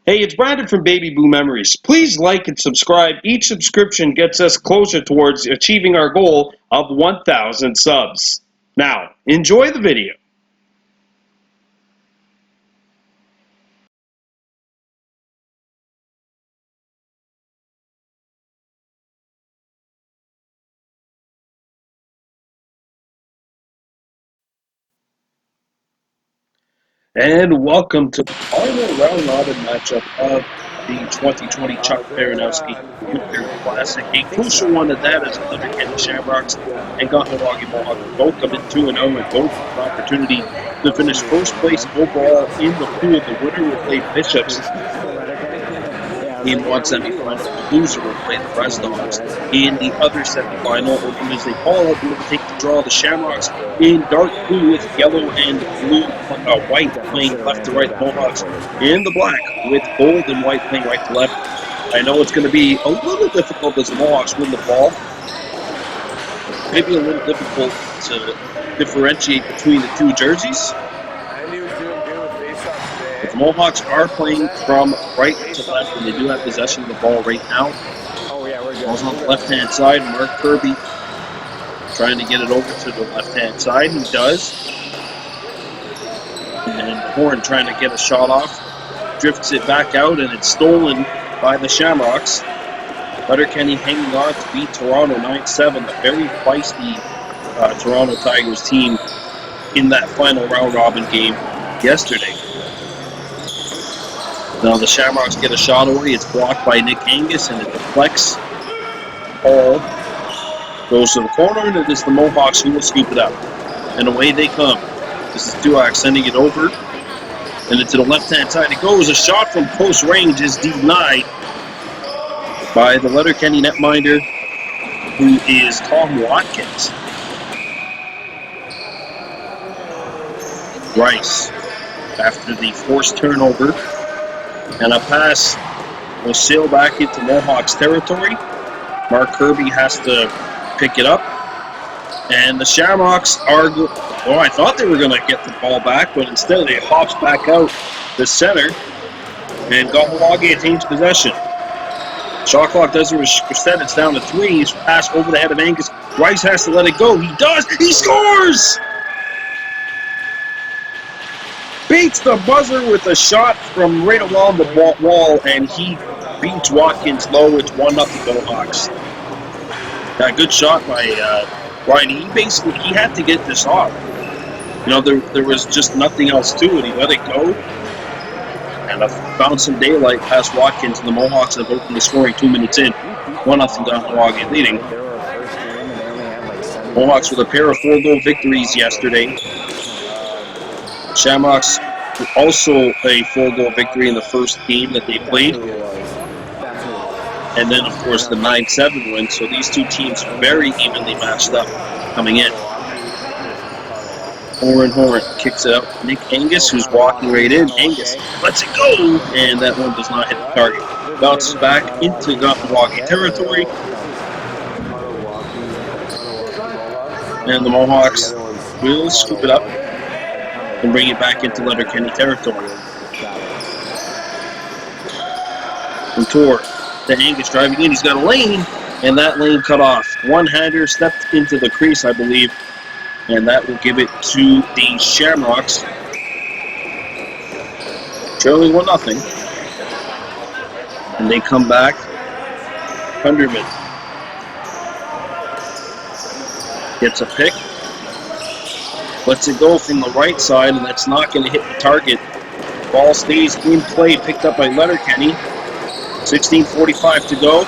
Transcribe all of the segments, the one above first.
Hey, it's Brandon from Baby Blue Memories. Please like and subscribe. Each subscription gets us closer towards achieving our goal of 1,000 subs. Now, enjoy the video. And welcome to the final round robin matchup of the 2020 Chuck Baranowski Winter Classic. A crucial one at that as the Letterkenny Shamrocks and Kahnawake Mohawks both come in 2-0 and both have an opportunity to finish first place overall in the pool. The winner will play Bishops in one semifinal. The loser will play the Red Dogs in the other semifinal. And as they call it, we'll take the draw. The Shamrocks in dark blue with yellow and blue, white playing left to right. The Mohawks in the black with gold and white playing right to left. I know it's going to be a little difficult as the Mohawks win the ball. Maybe a little difficult to differentiate between the two jerseys. The Mohawks are playing from right to left, and they do have possession of the ball right now. Ball's on the left-hand side. Mark Kirby trying to get it over to the left-hand side. He does. And Horn trying to get a shot off. Drifts it back out, and it's stolen by the Shamrocks. Letterkenny hanging on to beat Toronto 9-7. A very feisty Toronto Tigers team in that final round-robin game yesterday. Now the Shamrocks get a shot away. It's blocked by Nick Angus, and it deflects. Ball goes to the corner, and it is the Mohawks who will scoop it up. And away they come. This is Duak sending it over. And into the left-hand side it goes. A shot from close range is denied by the Letterkenny netminder, who is Tom Watkins. Rice, after the forced turnover, and a pass will sail back into Mohawks territory. Mark Kirby has to pick it up. And the Shamrocks are, I thought they were going to get the ball back, but instead it hops back out the center. And Kahnawake attains possession. Shot clock doesn't reset. It's down to 3. He's passed over the head of Angus. Rice has to let it go. He does. He scores! Beats the buzzer with a shot from right along the wall, and he beats Watkins low. It's 1-0 Mohawks. A good shot by Ryan. He had to get this off. You know, there was just nothing else to it. He let it go, and found some daylight past Watkins, and the Mohawks have opened the scoring 2 minutes in. 1-0 Kahnawake leading. Mohawks with a pair of 4-goal victories yesterday. Shamrocks also a 4-goal victory in the first game that they played. And then, of course, the 9-7 win. So these two teams very evenly matched up coming in. Horn kicks it out. Nick Angus, who's walking right in. Angus lets it go, and that one does not hit the target. Bounces back into Kahnawake territory. And the Mohawks will scoop it up and bring it back into Letterkenny territory. From Tor to Angus driving in. He's got a lane, and that lane cut off. One-hander stepped into the crease, I believe, and that will give it to the Shamrocks. Trailing 1-0. And they come back. Hunderman gets a pick. Lets it go from the right side, and that's not going to hit the target. Ball stays in play, picked up by Letterkenny. 16:45 to go.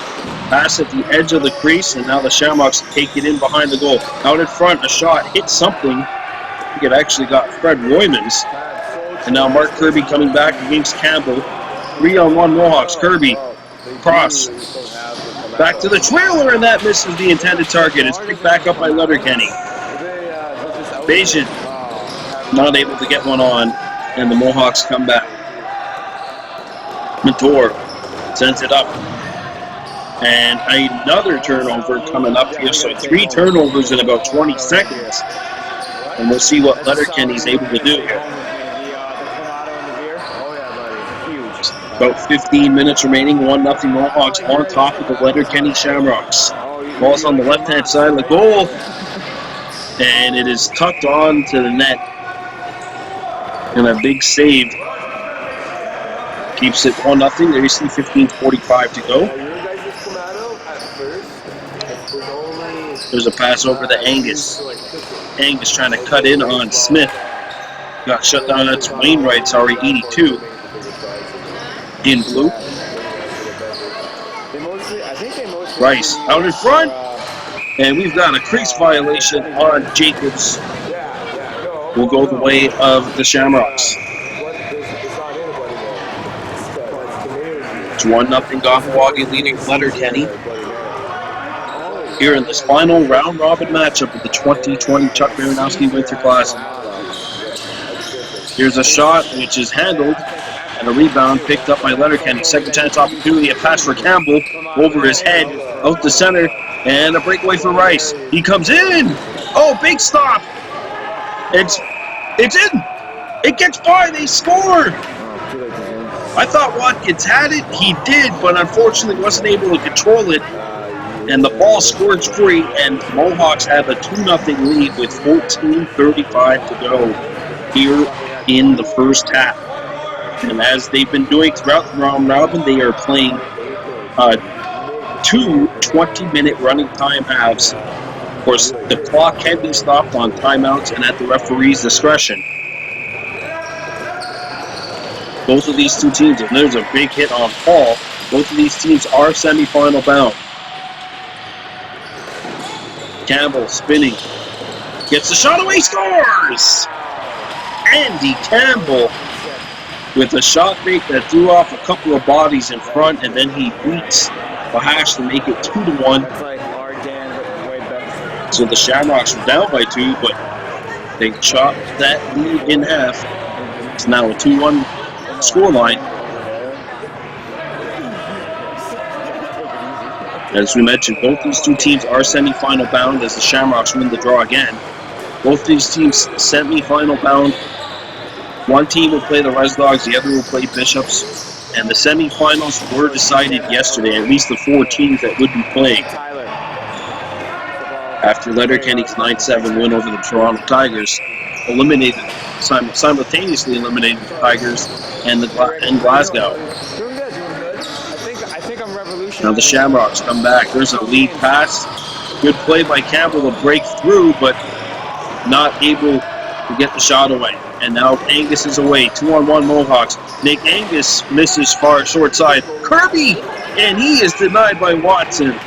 Pass at the edge of the crease, and now the Shamrocks take it in behind the goal. Out in front, a shot hit something. I think it actually got Fred Roymans. And now Mark Kirby coming back against Campbell. 3-on-1 Mohawks. Kirby, cross. Back to the trailer, and that misses the intended target. It's picked back up by Letterkenny. Bayesian not able to get one on, and the Mohawks come back. Mentor sends it up. And another turnover coming up here. So 3 turnovers in about 20 seconds. And we'll see what Letterkenny's able to do here. About 15 minutes remaining, 1-0 Mohawks on top of the Letterkenny Shamrocks. Ball's on the left-hand side of the goal, and it is tucked on to the net. And a big save keeps it 1-0. There you see 15:45 to go. There's a pass over to Angus. Angus trying to cut in on Smith. Got shut down. That's Wainwright, 82. In blue. Rice out in front. And we've got a crease violation on Jacobs. Will go the way of the Shamrocks. It's 1-0 Kahnawake leading Letterkenny. Here in this final round-robin matchup of the 2020 Chuck Baranowski Winter Classic. Here's a shot which is handled, and a rebound picked up by Letterkenny. Second chance opportunity, a pass for Campbell over his head, out the center, and a breakaway for Rice. He comes in! Oh, big stop! It's in! It gets by, they score! I thought Watkins had it, he did, but unfortunately wasn't able to control it. And the ball scored free, and Mohawks have a 2-0 lead with 14:35 to go here in the first half. And as they've been doing throughout the round robin, they are playing 2 20-minute running time halves. Of course, the clock can be stopped on timeouts and at the referee's discretion. Both of these two teams, and there's a big hit on Paul, both of these teams are semifinal bound. Campbell spinning, gets the shot away, scores! Andy Campbell with a shot fake that threw off a couple of bodies in front, and then he beats Bahash to make it 2-1. So the Shamrocks were down by 2, but they chopped that lead in half. It's now a 2-1 scoreline. As we mentioned, both these two teams are semifinal bound as the Shamrocks win the draw again. Both these teams semifinal bound. One team will play the Res Dogs, the other will play Bishops. And the semifinals were decided yesterday, at least the 4 teams that would be playing. After Letterkenny's 9-7 win over the Toronto Tigers, simultaneously eliminated the Tigers and Glasgow. Now the Shamrocks come back. There's a lead pass. Good play by Campbell to break through, but not able to get the shot away. And now Angus is away. 2-on-1 Mohawks. Nick Angus misses far short side. Kirby! And he is denied by Watkins,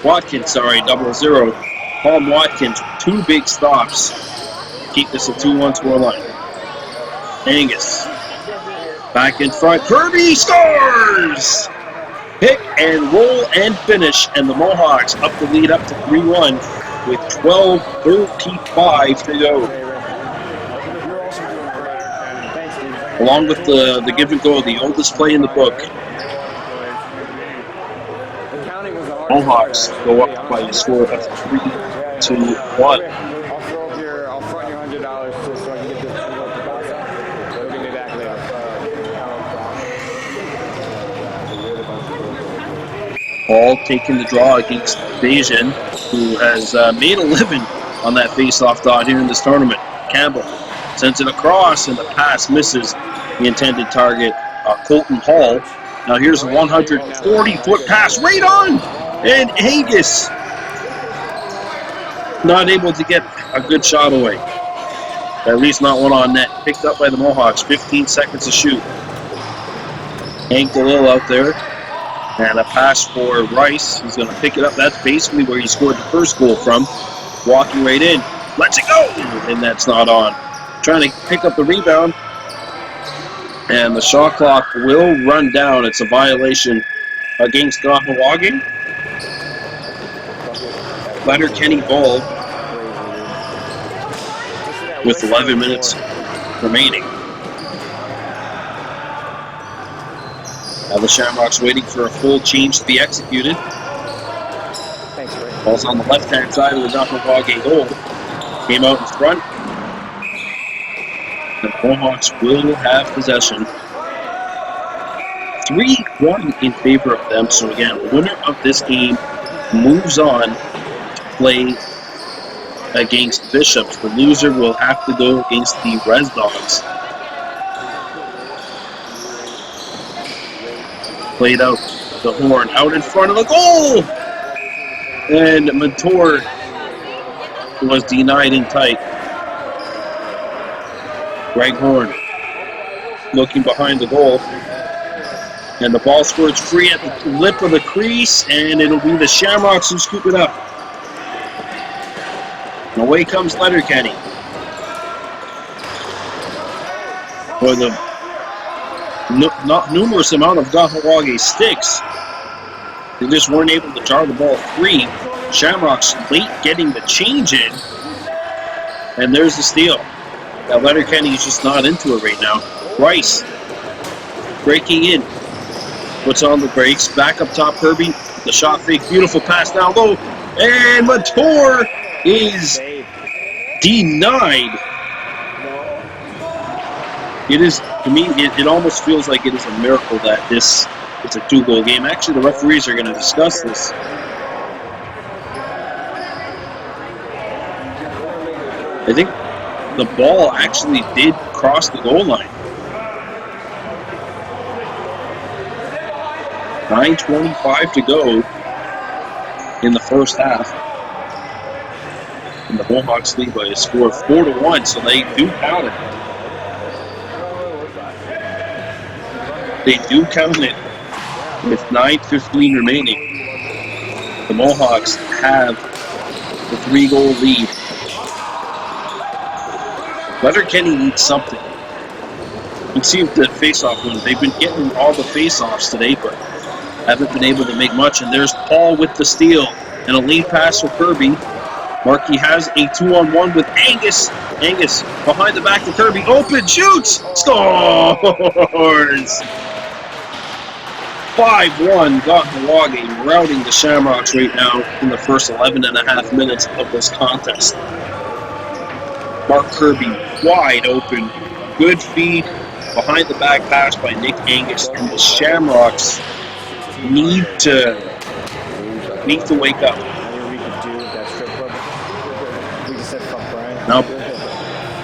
0-0. Paul Watkins, 2 big stops. Keep this a 2-1 scoreline. Angus. Back in front. Kirby scores! Pick and roll and finish, and the Mohawks up the lead up to 3-1 with 12:35 to go. Along with the give and go, the oldest play in the book. Mohawks go up by a score of 3-1. I'll front you $100 so I can get this up to box. So give me back later. Paul taking the draw against Bajan, who has made a living on that face-off dot here in this tournament. Campbell sends it across, and the pass misses the intended target, Colton Hall. Now here's a 140-foot pass right on, and Angus not able to get a good shot away. At least not one on net. Picked up by the Mohawks. 15 seconds to shoot. Hank DeLille out there. And a pass for Rice. He's going to pick it up. That's basically where he scored the first goal from. Walking right in. Let's it go! And that's not on. Trying to pick up the rebound. And the shot clock will run down. It's a violation against Kahnawake. Letterkenny ball with 11 minutes remaining. Now the Shamrocks waiting for a full change to be executed. Ball's on the left-hand side of the Kahnawake goal. Came out in front. The Mohawks will have possession. 3-1 in favor of them. So again, the winner of this game moves on to play against Bishops. The loser will have to go against the Res Dogs. Played out the horn, out in front of the goal! And Mentor was denied in tight. Greg Horn looking behind the goal. And the ball squirts free at the lip of the crease, and it'll be the Shamrocks who scoop it up. And away comes Letterkenny. For the not numerous amount of Kahnawake sticks, they just weren't able to jar the ball free. Shamrocks late getting the change in, and there's the steal. Now Letterkenny is just not into it right now. Rice breaking in, puts on the brakes, back up top Kirby, the shot fake, beautiful pass down low, and Mentor is denied. It is, to me, it almost feels like it is a miracle that this is a 2-goal game. Actually, the referees are going to discuss this. I think the ball actually did cross the goal line. 9:25 to go in the first half. And the Mohawks lead by a score of 4-1, so they do count it. They do count it with 9:15 remaining. The Mohawks have the 3-goal lead. Letterkenny needs something. You can see the face-off win. They've been getting all the face-offs today, but haven't been able to make much. And there's Paul with the steal. And a lead pass for Kirby. Markey has a 2-on-1 with Angus. Angus behind the back to Kirby. Open, shoots, scores! 5-1, Kahnawake routing the Shamrocks right now in the first 11 and a half minutes of this contest. Mark Kirby wide open, good feed, behind the back pass by Nick Angus, and the Shamrocks need to wake up. Now,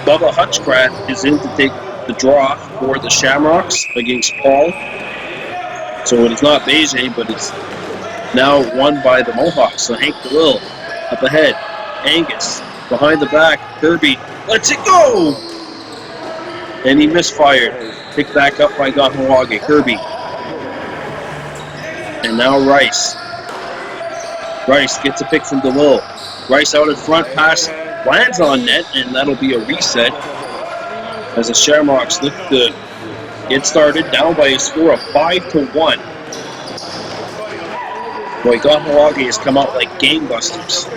Bubba Hutchcraft is in to take the draw for the Shamrocks against Paul. So it is not Beige, but it's now won by the Mohawks. So Hank DeLille up ahead. Angus behind the back. Kirby lets it go! And he misfired. Picked back up by Kahnawake. Kirby. And now Rice. Rice gets a pick from DeLille. Rice out in front. Pass lands on net, and that'll be a reset as the Shamrocks look to get started, down by a score of 5-1. Boy, Kahnawake has come out like gangbusters.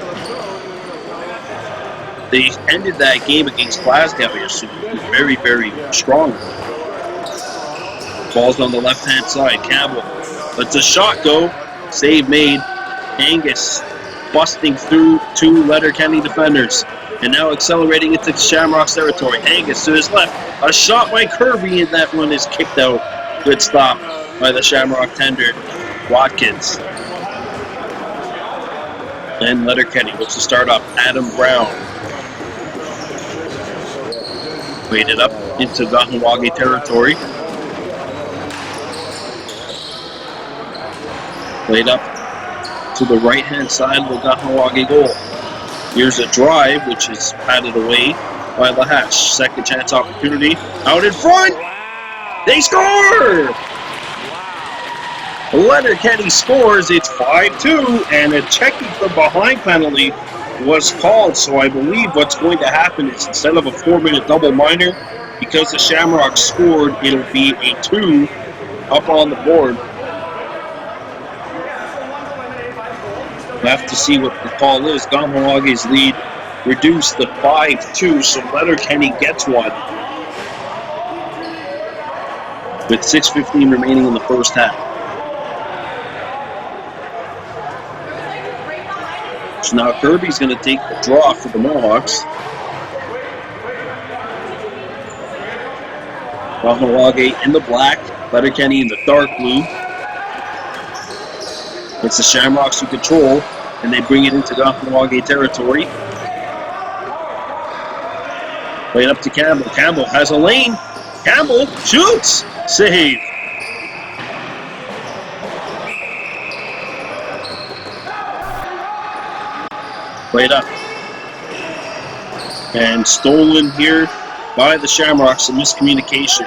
They ended that game against Glasgow yesterday very, very strong. Ball's on the left-hand side. Campbell lets a shot go. Save made. Angus busting through 2 Letterkenny defenders. And now accelerating into Shamrock's territory. Angus to his left. A shot by Kirby, and that one is kicked out. Good stop by the Shamrock tender, Watkins. And Letterkenny looks to start up. Adam Brown. Weighted up into Kahnawake territory. Played up to the right-hand side of the Kahnawake goal. Here's a drive, which is patted away by Lahash. Second chance opportunity. Out in front! They score! Letterkenny scores. It's 5-2, and a checking from behind penalty was called. So I believe what's going to happen is instead of a 4-minute double minor, because the Shamrocks scored, it'll be a 2 up on the board. We'll have to see what the call is. Kahnawake's lead reduced to 5-2, so Letterkenny gets one. With 6:15 remaining in the first half. So now Kirby's going to take the draw for the Mohawks. Kahnawake in the black, Letterkenny in the dark blue. It's the Shamrocks who control, and they bring it into Kahnawake territory. Played up to Campbell. Campbell has a lane. Campbell shoots. Save. Played up. And stolen here by the Shamrocks. A miscommunication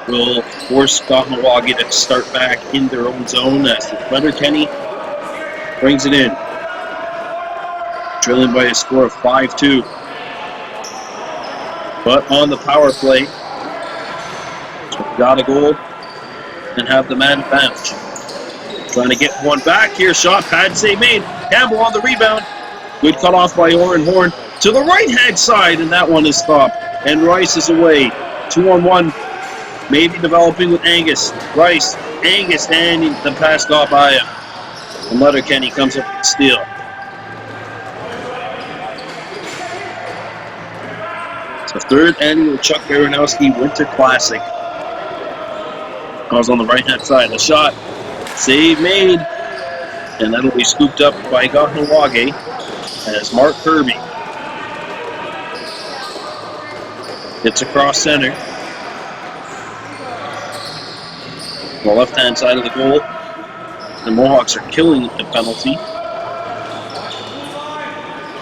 will force Kahnawake to start back in their own zone as Letterkenny brings it in. Trailing by a score of 5-2. But on the power play, got a goal and have the man advantage. Trying to get one back here. Shot, pad save made. Campbell on the rebound. Good cut off by Oren Horn to the right-hand side, and that one is stopped. And Rice is away. 2-on-1. Maybe developing with Angus. Rice, Angus, and the pass got by him. And Letterkenny comes up with the steal. It's the third annual Chuck Baranowski Winter Classic. I was on the right-hand side. A shot. Save made. And that'll be scooped up by Kahnawake as Mark Kirby gets across center. On the left-hand side of the goal. The Mohawks are killing the penalty.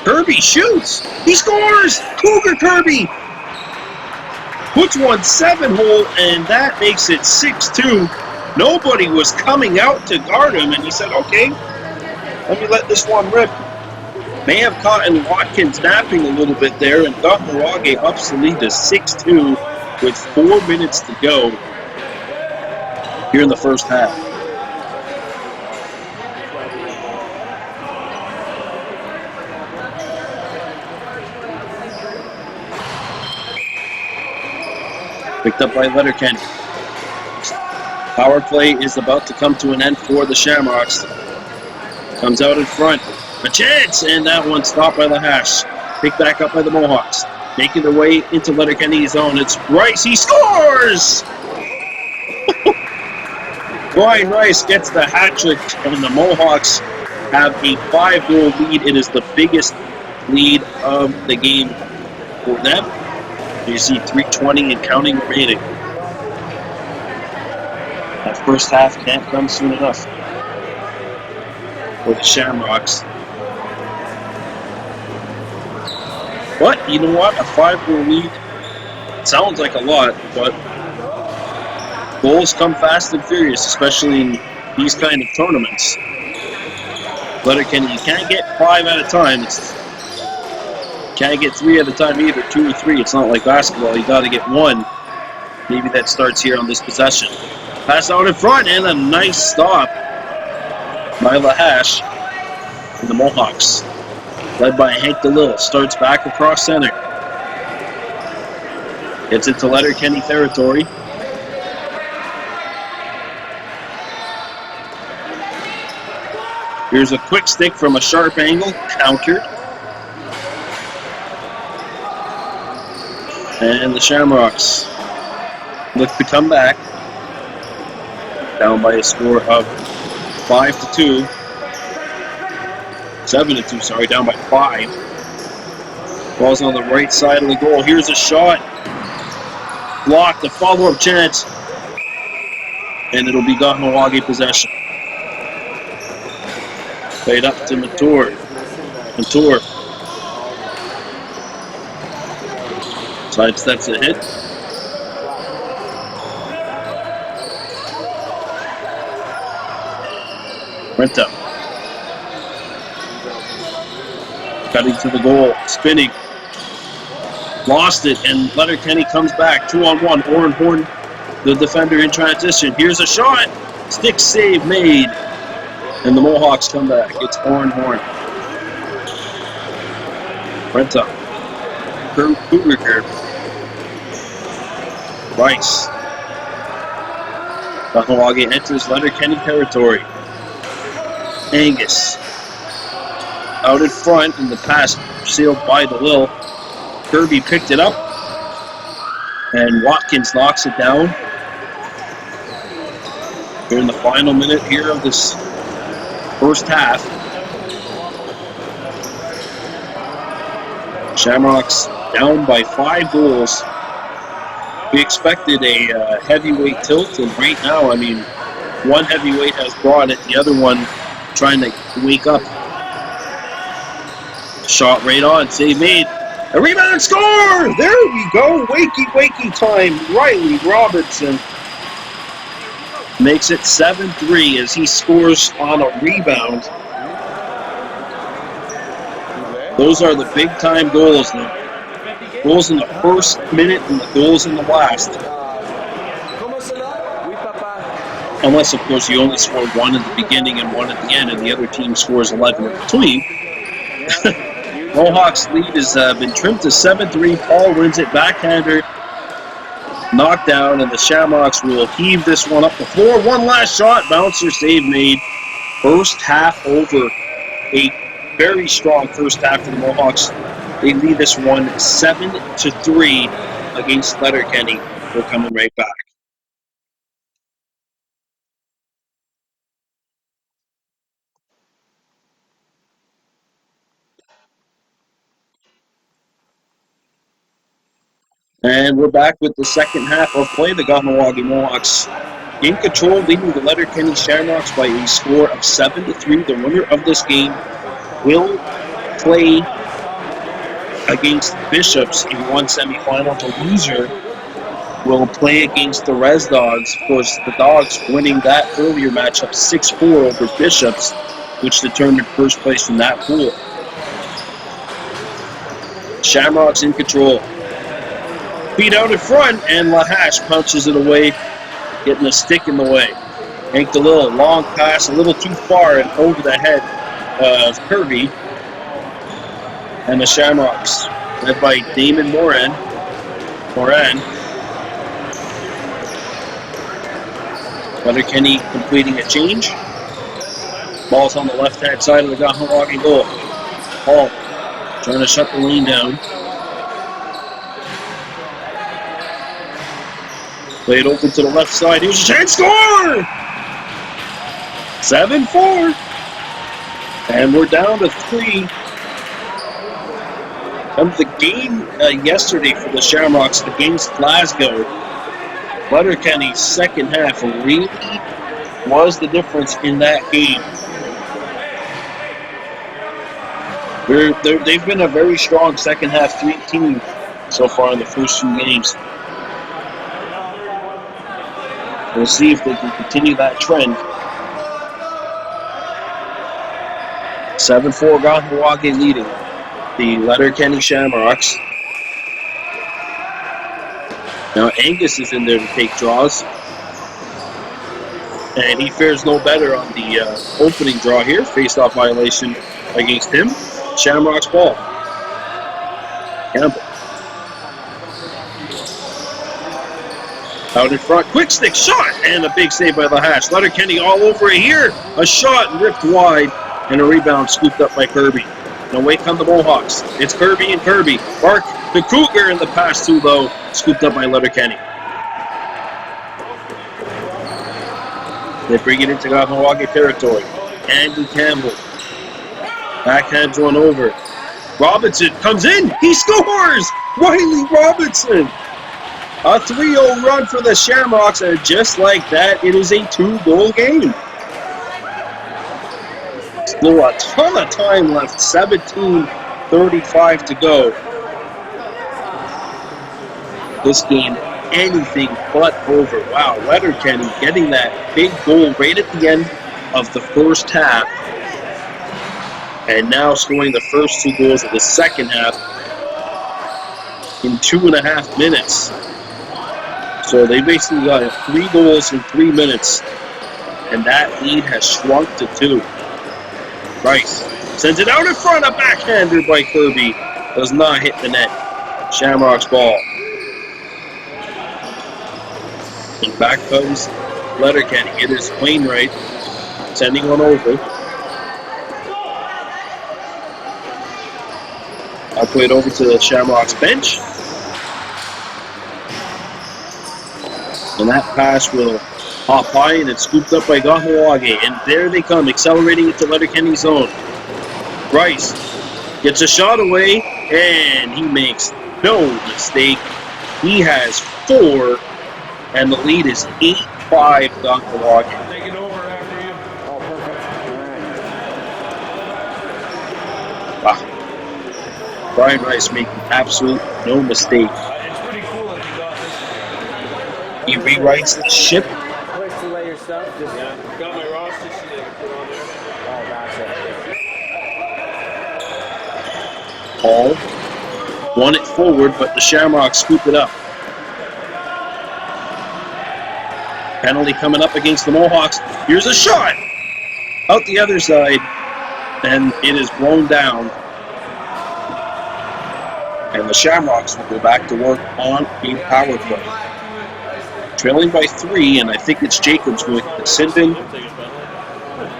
Kirby shoots. He scores. Cougar Kirby puts 1-7-hole, and that makes it 6-2. Nobody was coming out to guard him, and he said, okay, let me let this one rip. May have caught Watkins napping a little bit there, and Kahnawake ups the lead to 6-2 with 4 minutes to go here in the first half. Picked up by Letterkenny. Power play is about to come to an end for the Shamrocks. Comes out in front. A chance! And that one stopped by the hash. Picked back up by the Mohawks. Making their way into Letterkenny's zone. It's Rice. He scores! Brian Rice gets the hat trick, and the Mohawks have a 5-goal lead. It is the biggest lead of the game for them. You see 3:20 and counting remaining. That first half can't come soon enough for the Shamrocks. But you know what? A 5-goal lead sounds like a lot, but goals come fast and furious, especially in these kind of tournaments. Letterkenny, you can't get 5 at a time. Can't get 3 at a time either, 2 or 3. It's not like basketball. You got to get 1. Maybe that starts here on this possession. Pass out in front, and a nice stop by Lahash and the Mohawks. Led by Hank DeLille. Starts back across center. Gets into Letterkenny territory. Here's a quick stick from a sharp angle. Countered. And the Shamrocks look to come back. Down by a score of 5-2. 7-2, sorry, down by 5. Ball's on the right side of the goal. Here's a shot. Blocked, a follow-up chance. And it'll be Kahnawake possession. Played up to Matur. Matur sidesteps a hit. Renta. Cutting to the goal. Spinning. Lost it, and Letterkenny comes back. 2-on-1. Oren Horn, the defender in transition. Here's a shot. Stick save made. And the Mohawks come back. It's Oren Horn. Renta. Cougar. Rice. Kahnawake enters Letterkenny territory. Angus. Out in front, and the pass sealed by DeLille. Kirby picked it up. And Watkins knocks it down. We're in the final minute here of this first half. Shamrocks down by 5 goals. We expected a heavyweight tilt, and right now, I mean, one heavyweight has brought it, the other one trying to wake up. Shot right on, save made. A rebound, score! There we go, wakey time. Riley Robertson makes it 7-3 as he scores on a rebound. Those are the big time goals. The goals in the first minute and the goals in the last. Unless, of course, you only score one at the beginning and one at the end, and the other team scores 11 in between. Mohawks' lead has been trimmed to 7-3. Paul wins it, backhander, knockdown, and the Shamrocks will heave this one up the floor. One last shot, bouncer save made. First half over. A very strong first half for the Mohawks. They lead this one 7-3 against Letterkenny. We're coming right back. And we're back with the second half of play. The Kahnawake Mohawks in control, leading the Letterkenny Shamrocks by a score of 7-3. The winner of this game will play against Bishops in one semifinal. The loser will play against the Res Dogs. Of course, the Dogs winning that earlier matchup 6-4 over Bishops, which determined first place in that pool. Shamrocks in control. Feet out in front, and Lahash punches it away, getting a stick in the way. Yanked a little long pass, a little too far and over the head of Kirby. And the Shamrocks, led by Damon Moran. Letterkenny completing a change. Ball's on the left-hand side of the Kahnawake goal. Paul trying to shut the lane down. Play it open to the left side. Here's a chance. Score! 7-4. And we're down to 3. Of the game yesterday for the Shamrocks against Glasgow, Letterkenny's second half really was the difference in that game. They've been a very strong second half team so far in the first 2 games. We'll see if they can continue that trend. 7-4 Kahnawake leading the Letterkenny Shamrocks. Now Angus is in there to take draws. And he fares no better on the opening draw here. Face-off violation against him. Shamrocks ball. Campbell. Out in front, quick stick shot, and a big save by Lahash. Letterkenny all over it here. A shot ripped wide, and a rebound scooped up by Kirby. And away come the Mohawks. It's Kirby and Kirby. Bark the Cougar, and the pass too low, scooped up by Letterkenny. They bring it into Kahnawake territory. Andy Campbell. Backhands one over. Robinson comes in. He scores! Riley Robinson! A 3-0 run for the Shamrocks, and just like that, it is a 2-goal game. Still a ton of time left. 17:35 to go. This game, anything but over. Wow, Letterkenny getting that big goal right at the end of the first half. And now scoring the first 2 goals of the second half in 2.5 minutes. So they basically got 3 goals in 3 minutes, and that lead has shrunk to 2. Rice sends it out in front, a backhander by Kirby. Does not hit the net. Shamrocks ball. And back comes Letterkenny. It is Wainwright sending one over. I'll play it over to the Shamrocks bench. And that pass will hop high, and it's scooped up by Kahnawake. And there they come, accelerating into Letterkenny zone. Rice gets a shot away, and he makes no mistake. He has 4, and the lead is 8-5 Kahnawake. Take it over after you. Oh, perfect. All right. Wow. Brian Rice making absolute no mistake. It's pretty cool that you got this. He rewrites the ship. Place to lay your stuff. Just got my roster sheet I can put on there. Oh, gotcha. Paul won it forward, but the Shamrocks scoop it up. Penalty coming up against the Mohawks. Here's a shot out the other side, and it is blown down. And the Shamrocks will go back to work on a power play. Trailing by 3, and I think it's Jacobs going to Sinbin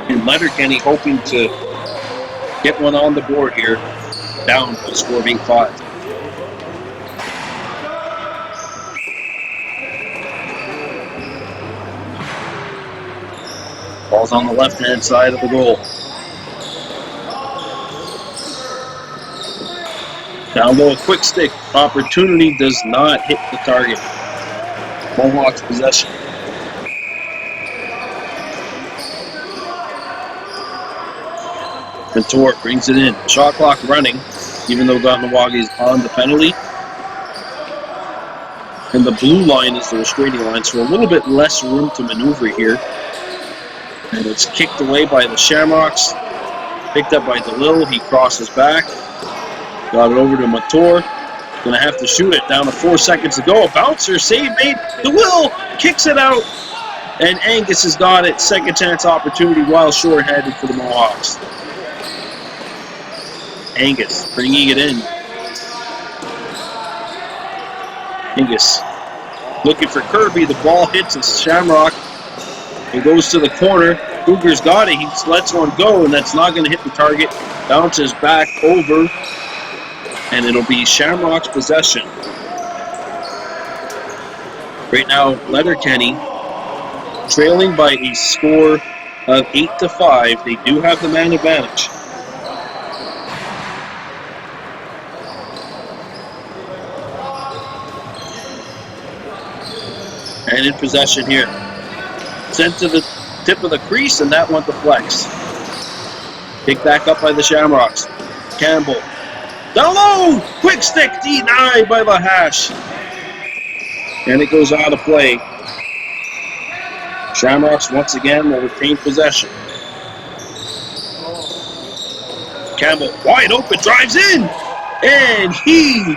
and Letterkenny hoping to get one on the board here, down by a score of 8-5. Ball's on the left-hand side of the goal. Down low, a quick stick. Opportunity does not hit the target. Mohawks possession. Mentor brings it in. Shot clock running, even though Kahnawake is on the penalty. And the blue line is the restraining line, so a little bit less room to maneuver here. And it's kicked away by the Shamrocks. Picked up by DeLille. He crosses back. Got it over to Mentor. Gonna have to shoot it. Down to 4 seconds to go. A bouncer save made. DeLille kicks it out. And Angus has got it. Second chance opportunity while short-handed for the Mohawks. Angus bringing it in. Angus looking for Kirby. The ball hits a Shamrock. It goes to the corner. Cougar's got it. He lets one go, and that's not going to hit the target. Bounces back over, and it'll be Shamrock's possession. Right now, Letterkenny trailing by a score of 8-5. They do have the man advantage. And in possession here. Sent to the tip of the crease, and that one deflects. Picked back up by the Shamrocks. Campbell. Down low! Quick stick denied by the Hash. And it goes out of play. Shamrocks once again will retain possession. Campbell wide open, drives in! And he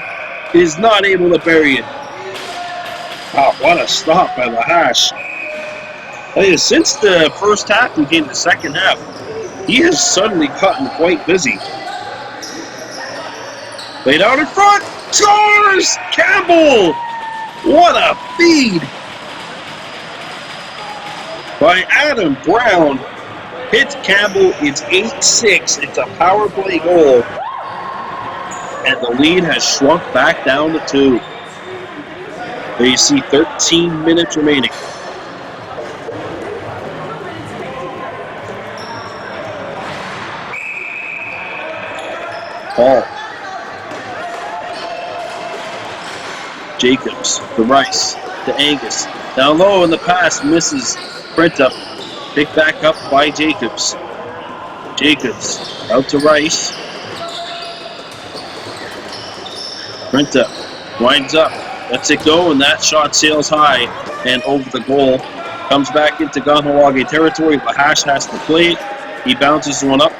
is not able to bury it. Wow, what a stop by the Hash. Since the first half became the second half, he has suddenly gotten quite busy. Laid out in front, scores! Campbell! What a feed by Adam Brown. Hits Campbell, it's 8-6. It's a power play goal. And the lead has shrunk back down to 2. There you see 13 minutes remaining. Paul. Jacobs to Rice to Angus. Down low, and the pass misses. Print up. Picked back up by Jacobs. Jacobs out to Rice. Print up. Winds up. Lets it go, and that shot sails high and over the goal. Comes back into Kahnawake territory. Lahash has to play it. He bounces one up,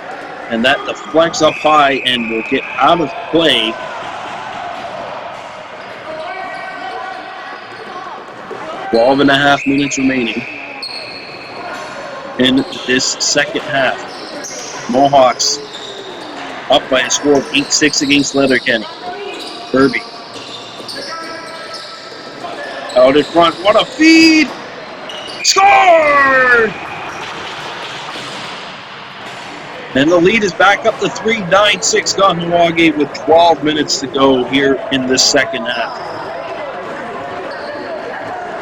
and that deflects up high and will get out of play. Twelve and a half minutes remaining in this second half. Mohawks up by a score of 8-6 against Letterkenny. Kirby out in front. What a feed! Score! And the lead is back up to 3, 9-6 Kahnawake with 12 minutes to go here in this second half.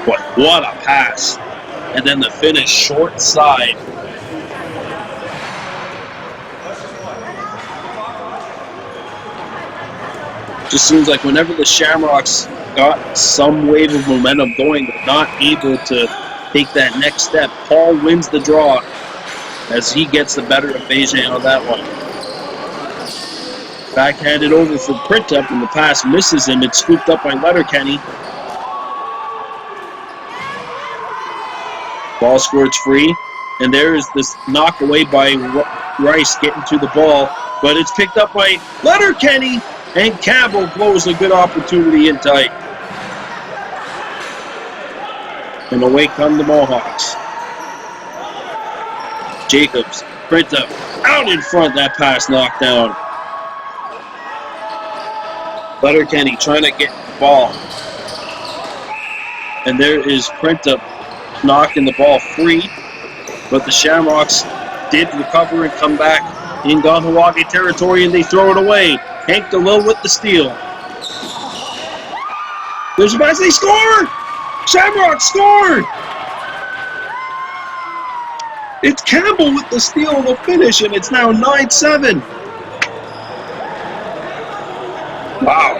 What, What a pass. And then the finish short side. Just seems like whenever the Shamrocks got some wave of momentum going, they're not able to take that next step. Paul wins the draw as he gets the better of Beijing on that one. Backhanded over for Printup, and the pass misses him. It's scooped up by Letterkenny. Ball squirts free, and there is this knock away by Rice getting to the ball, but it's picked up by Letterkenny, and Campbell blows a good opportunity in tight. And away come the Mohawks. Jacobs, Printup, out in front, that pass knocked down. Letterkenny trying to get the ball. And there is Printup knocking the ball free, but the Shamrocks did recover and come back in Kahnawake territory, and they throw it away. Hank DeLille with the steal. There's a pass, they score! Shamrocks scored! It's Campbell with the steal and the finish, and it's now 9-7. Wow,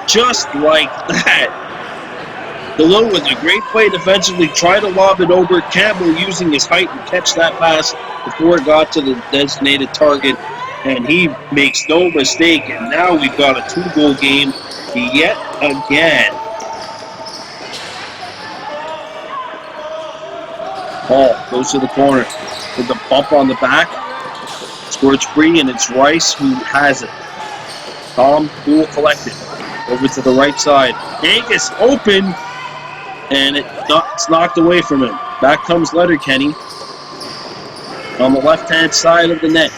just like that. DeLille with a great play defensively, tried to lob it over. Campbell using his height to catch that pass before it got to the designated target, and he makes no mistake, and now we've got a 2-goal game yet again. Ball goes to the corner with the bump on the back. Squirts free, and it's Rice who has it. Tom, cool, collected. Over to the right side. Angus open, and it's knocked away from him. Back comes Letterkenny on the left-hand side of the net.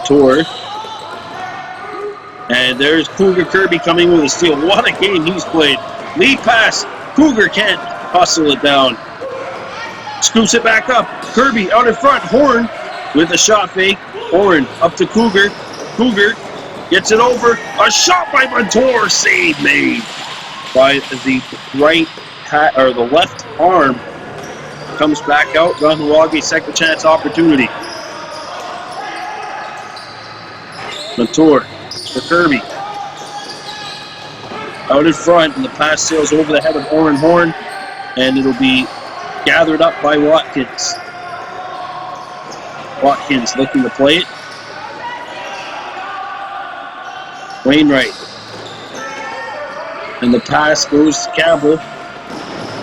Tour. And there's Cougar Kirby coming with a steal. What a game he's played. Lead pass. Cougar can't hustle it down. Scoops it back up. Kirby out in front. Horn with a shot fake. Horn up to Cougar. Cougar gets it over. A shot by Montour. Save made by the the left arm. Comes back out. Kahnawake second chance opportunity. Montour for Kirby. Out in front, and the pass sails over the head of Oren Horn, and it'll be gathered up by Watkins. Watkins looking to play it. Wainwright. And the pass goes to Campbell.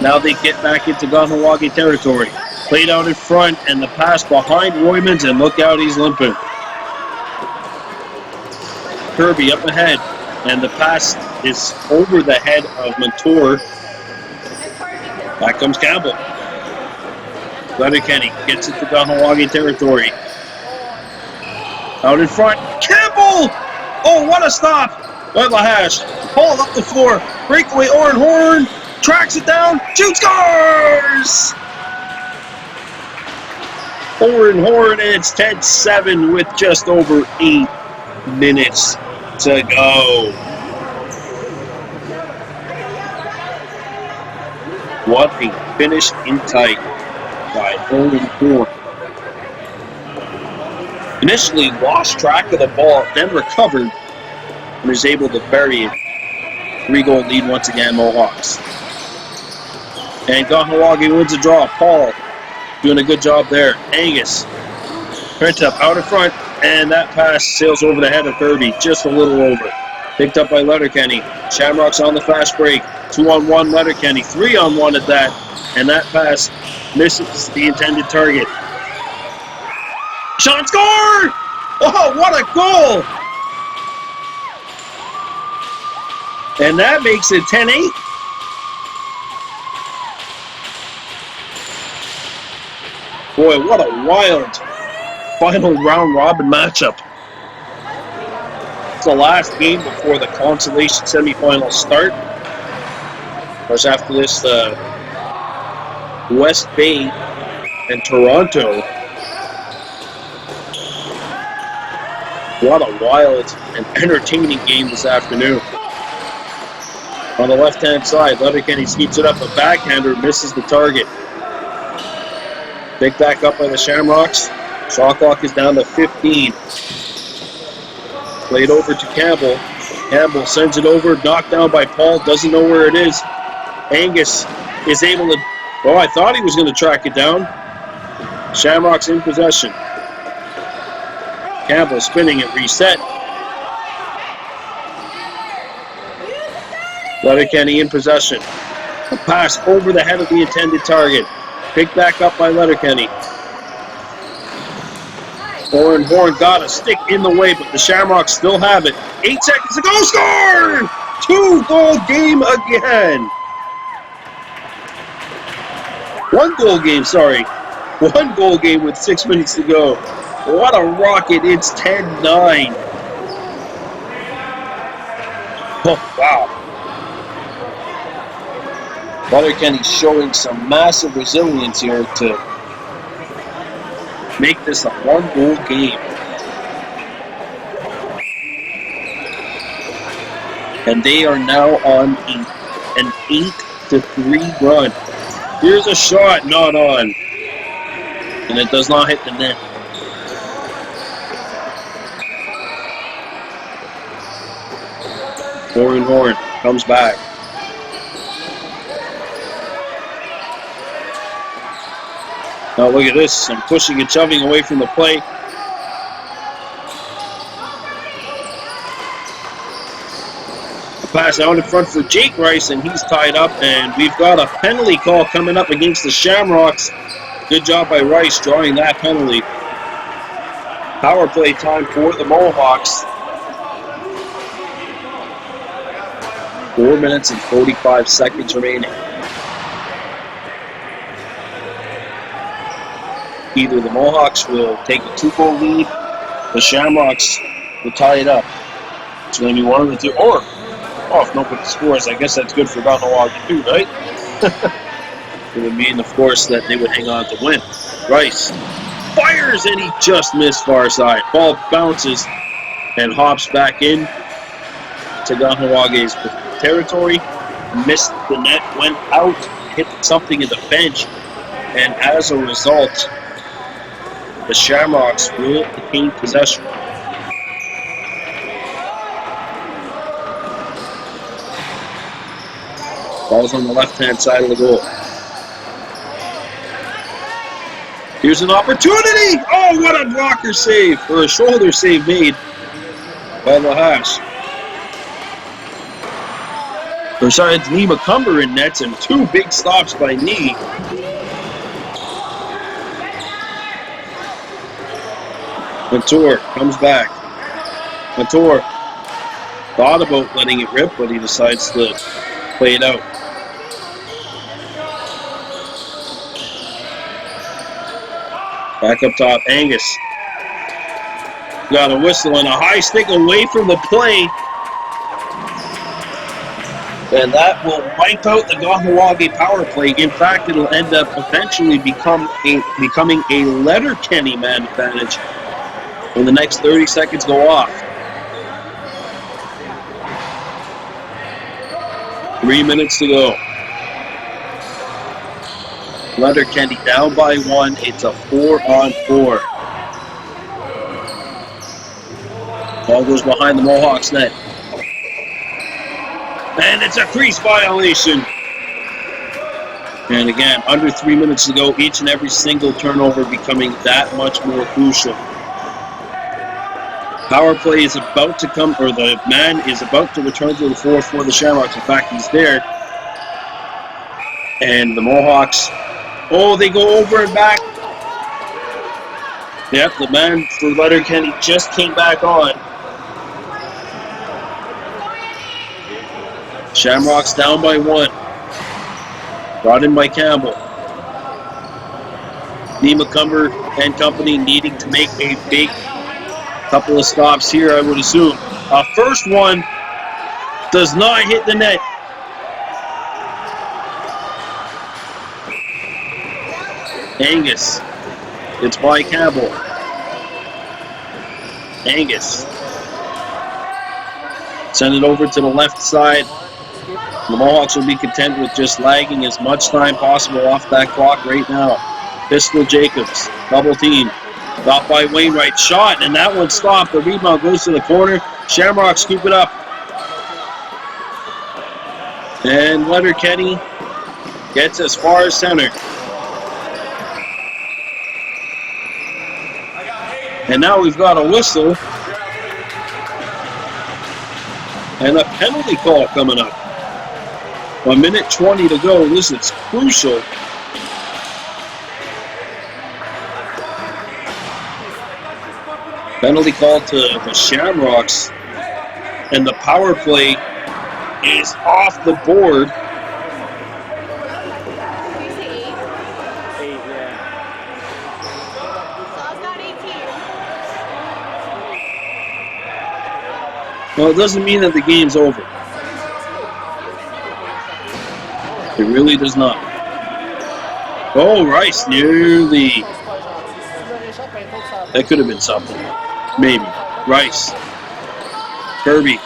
Now they get back into Kahnawake territory. Played out in front, and the pass behind Roymans, and look out, he's limping. Kirby up ahead, and the pass is over the head of Montour. Back comes Campbell. Letterkenny gets it to Kahnawake territory. Out in front, Campbell! Oh, what a stop by Lahash. Ball up the floor. Breakaway, Oren Horn tracks it down. Shoots, scores! Oren Horn, and it's 10-7 with just over 8 minutes to go. What a finish in tight by Oren Horn. Initially lost track of the ball, then recovered and was able to bury it. 3-goal lead once again, Mohawks. And Kahnawake wins the draw. Paul doing a good job there. Angus. Printup out in front, and that pass sails over the head of Kirby, just a little over. Picked up by Letterkenny. Shamrocks on the fast break. 2-on-1 Letterkenny. 3-on-1 at that, and that pass misses the intended target. Shot, score! Oh, what a goal! And that makes it 10-8. Boy, what a wild final round robin matchup. It's the last game before the consolation semifinals start. Of course, after this, West Bay and Toronto What a wild and entertaining game this afternoon. On the left-hand side, Letterkenny skeeps it up. A backhander misses the target. Picked back up by the Shamrocks. Shot clock is down to 15. Played over to Campbell. Campbell sends it over, knocked down by Paul, doesn't know where it is. Angus is able to... Oh, I thought he was going to track it down. Shamrocks in possession. Campbell spinning it, reset. Letterkenny in possession. A pass over the head of the intended target. Picked back up by Letterkenny. Horn got a stick in the way, but the Shamrocks still have it. 8 seconds to go. Score! 2-goal game again. 1-goal game, sorry. 1-goal game with 6 minutes to go. What a rocket. It's 10-9. Oh, wow. Letterkenny showing some massive resilience here to make this a 1-goal game. And they are now on an 8-3 run. Here's a shot, not on. And it does not hit the net. Horn comes back. Now look at this, some pushing and shoving away from the play. A pass out in front for Jake Rice, and he's tied up, and we've got a penalty call coming up against the Shamrocks. Good job by Rice drawing that penalty. Power play time for the Mohawks. 4 minutes and 45 seconds remaining. Either the Mohawks will take a 2-goal lead, the Shamrocks will tie it up. It's going to be one of the two. Or, if nobody scores, I guess that's good for Kahnawake too, right? It would mean, of course, that they would hang on to win. Rice fires, and he just missed far side. Ball bounces and hops back in to Kahnawake's territory. Missed the net, went out, hit something in the bench, and as a result, the Shamrocks will retain possession. Ball's on the left-hand side of the goal. Here's an opportunity! Oh, what a blocker save, or a shoulder save made by Lahash. Besides Nee McCumber in nets and 2 big stops by Nee. Montour comes back. Montour thought about letting it rip, but he decides to play it out. Back up top, Angus. Got a whistle and a high stick away from the play. And that will wipe out the Kahnawake power play. In fact, it'll end up eventually becoming a Letterkenny man advantage when the next 30 seconds go off. 3 minutes to go. Letterkenny down by 1. It's a 4-on-4. Ball goes behind the Mohawks net. And it's a crease violation. And again, under 3 minutes to go, each and every single turnover becoming that much more crucial. Power play is about to come, or the man is about to return to the floor for the Shamrocks. In fact, he's there. And the Mohawks, they go over and back. Yep, the man for Letterkenny just came back on. Shamrocks down by 1. Brought in by Campbell. Nee McCumber and company needing to make a big couple of stops here, I would assume. First one does not hit the net. Angus. It's by Campbell. Angus Send it over to the left side. The Mohawks will be content with just lagging as much time possible off that clock right now. Pistol Jacobs, double team. Got by Wainwright, shot, and that one stopped. The rebound goes to the corner. Shamrocks scoop it up. And Letterkenny gets as far as center. And now we've got a whistle and a penalty call coming up. 1:20 to go. This is crucial. Penalty call to the Shamrocks. And the power play is off the board. Well, it doesn't mean that the game's over. It really does not. Oh, Rice nearly. That could have been something. Maybe. Rice. Kirby.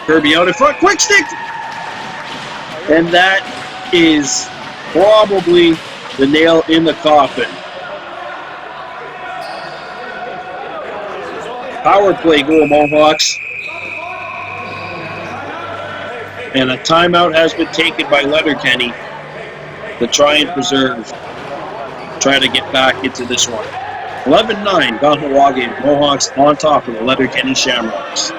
Kirby out in front. Quick stick! And that is probably the nail in the coffin. Power play goal, Mohawks. And a timeout has been taken by Letterkenny to try and try to get back into this one. 11-9, Kahnawake Mohawks on top of the Letterkenny Shamrocks.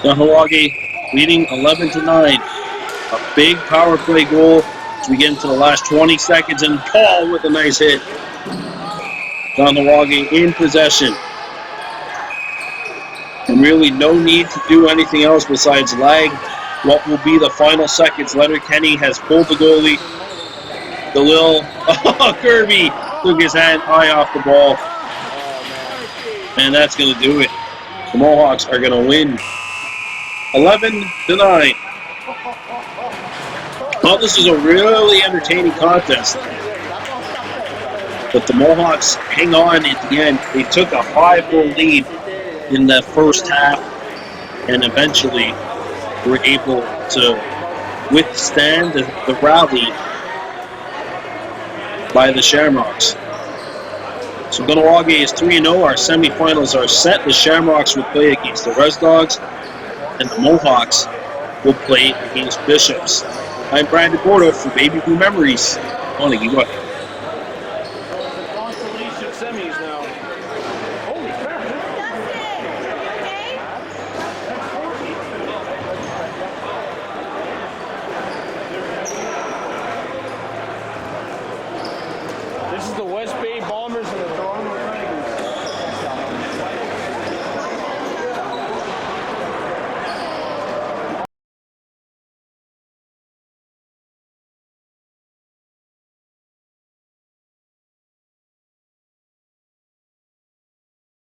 Kahnawake leading 11-9. A big power play goal as we get into the last 20 seconds, and Paul with a nice hit. Kahnawake in possession. And really no need to do anything else besides lag what will be the final seconds. Letterkenny has pulled the goalie. The little Kirby took his hand high off the ball. And that's going to do it. The Mohawks are going to win 11-9. Well, this is a really entertaining contest. But the Mohawks hang on at the end. They took a 5-goal lead in the first half and eventually were able to withstand the rally by the Shamrocks. So Kahnawake is 3-0. Our semifinals are set. The Shamrocks will play against the Res Dogs, and the Mohawks will play against Bishops. I'm Brandon Gordo for Baby Blue Memories. Only you go ahead.